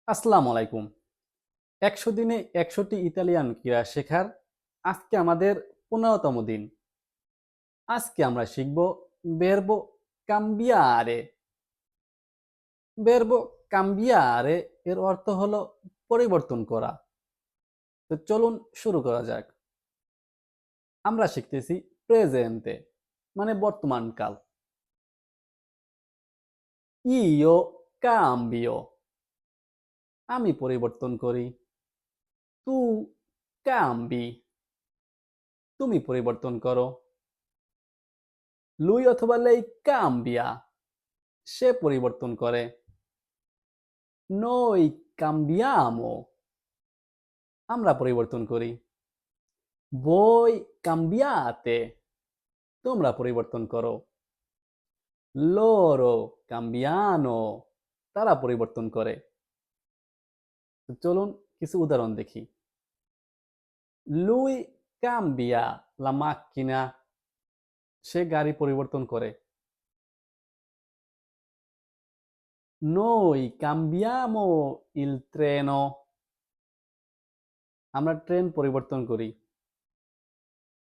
আসসালামু আলাইকুম। ১০০ দিনে ১০০টি ইতালিয়ান ক্রীড়া শেখার আজকে আমাদের ১৫তম দিন। আজকে আমরা শিখব ভার্বো কাম্বিয়ারে। ভার্বো কাম্বিয়ারে এর অর্থ হলো পরিবর্তন করা। তো চলুন শুরু করা যাক। আমরা শিখতেছি প্রেজেন্তে মানে বর্তমান কাল। ইও কাম্বিও আমি পরিবর্তন করি। তু কাম্বি তুমি পরিবর্তন করো। লুই অথবা লেই কাম্বিয়া সে পরিবর্তন করে। noi cambiamo আমরা পরিবর্তন করি। voi cambiate তোমরা পরিবর্তন করো। loro cambiano তারা পরিবর্তন করে। চলুন কিছু উদাহরণ দেখি। lui cambia la macchina সে গাড়ি পরিবর্তন করে। noi cambiamo il treno আমরা ট্রেন পরিবর্তন করি।